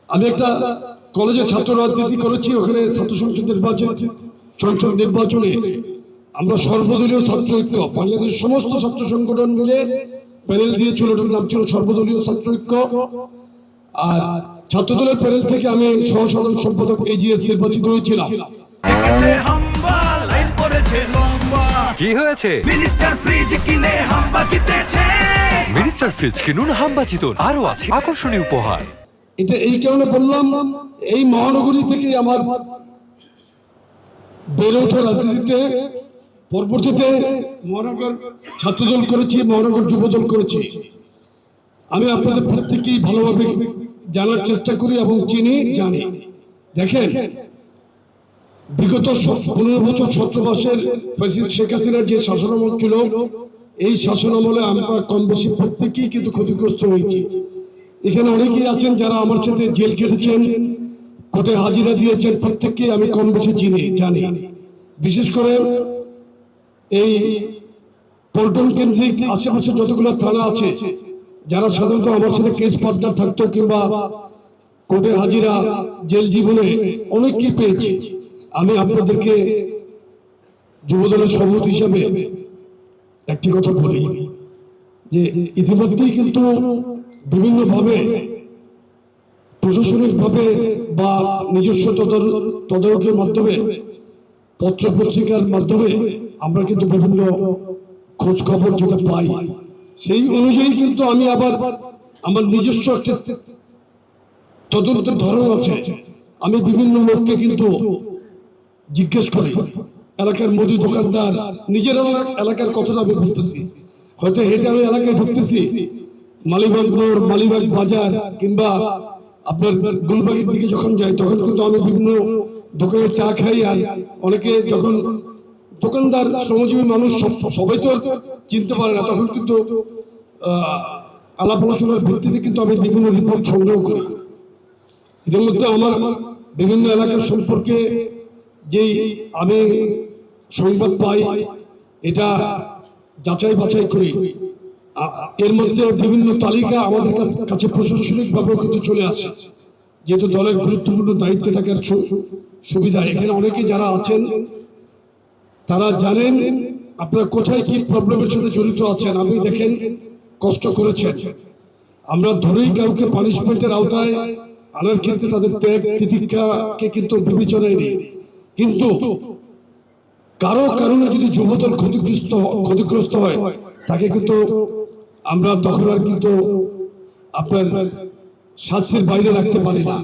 আমি একটা কলেজে ছাত্র রাজনীতি করেছি, ওখানে ছাত্র সংসদ নির্বাচনে আমরা সর্বদলীয় ছাত্র ঐক্য, বাংলাদেশের সমস্ত ছাত্র সংগঠন মিলে প্যানেল দিয়েছিল, ওটার নাম ছিল সর্বদলীয় ছাত্র ঐক্য। আর ছাত্রদলের প্যানেল থেকে আমি সহ সাধারণ সম্পাদক এজিএস নির্বাচিত হয়েছিলাম। কি হয়েছে? মিনিস্টার ফ্রিজ কিনে হাম্বা জিতেছে। মিনিস্টার ফ্রিজ কিনুন, হাম্বা জিতুন। আরো আছে আকর্ষণীয় উপহার। এটা এই কারণে বললাম, এই মহানগরী থেকে আমার বেড়ে ওঠা রাজনীতিতে। পরবর্তীতে মহানগর ছাত্রদল করেছি, মহানগর যুবদল করেছি। আমি আপনাদের প্রত্যেকেই ভালোভাবে জানার চেষ্টা করি এবং চিনি, জানি। দেখেন, বিগত 15 বছর 17 মাসের ফ্যাসিস্ট শেখ হাসিনার যে শাসনামল ছিল, এই শাসনামলে আমরা কম বেশি প্রত্যেকেই কিন্তু ক্ষতিগ্রস্ত হয়েছি। এখানে অনেকেই আছেন যারা আমার সাথে জেল কেটেছেন, কোর্টে হাজিরা দিয়েছেন, প্রত্যেককেই আমি কম বেশি চিনি, জানি। বিশেষ করে এই পল্টন কেন্দ্রিক আশেপাশে যতগুলো থানা আছে, যারা সাধারণত আমার সাথে কেস পার্টনার থাকতো কিংবা কোর্টে হাজিরা, জেল জীবনে অনেককেই পেয়েছি। আমি আপনাদেরকে যুবদলের সভাপতি হিসাবে একটি কথা বলি যে ইতিমধ্যেই কিন্তু বিভিন্নভাবে প্রশাসনিকভাবে বা নিজস্ব তদারকির মাধ্যমে, পত্র পত্রিকার মাধ্যমে আমরা কিন্তু বিভিন্ন খোঁজ খবর যেটা পাই, সেই অনুযায়ী কিন্তু আমি আবার আমার নিজস্ব একটা তদন্তের ধরন আছে। আমি বিভিন্ন লোককে কিন্তু জিজ্ঞেস করি, এলাকার মুদি দোকানদার, নিজের এলাকার কথাটা আমি বলতেছি, হয়তো হেঁটে আমি এলাকায় ঢুকতেছি, মালিবাগ মোড়, মালিবাগ বাজার কিংবা আপনার গুলবাগের দিকে যখন যাই, তখন কিন্তু আমি বিভিন্ন দোকানে চা খাই। আর অনেকে যখন দোকানদার, শ্রমজীবী মানুষ সবাই তো চিনতে পারে না, তখন কিন্তু আলাপ আলোচনার ভিত্তিতে কিন্তু আমি বিভিন্ন রিপোর্ট সংগ্রহ করি। এর মধ্যে আমার বিভিন্ন এলাকার সম্পর্কে যেই আমি সংবাদ পাই, এটা যাচাই বাছাই করি। এর মধ্যে বিভিন্ন তালিকা আমাদের কাছে প্রশাসনিকভাবেও কিন্তু চলে আসে, যেহেতু দলের গুরুত্বপূর্ণ দায়িত্বে থাকার সুবিধা। এখানে অনেকে যারা আছেন তারা জানেন আপনারা কোথায় কি প্রবলেমের সাথে জড়িত আছেন। আপনি দেখেন, কষ্ট করেছেন, আমরা ধরেই কাউকে পানিশমেন্টের আওতায় আনার ক্ষেত্রে তাদের ত্যাগ তিতিক্ষাকে কিন্তু বিবেচনায় নেই। কিন্তু কারো কারণে যদি যুবদল ক্ষতিগ্রস্ত হয়, তাকে কিন্তু আমরা তখন আর কিন্তু আপনার শাস্তির বাইরে রাখতে পারি না।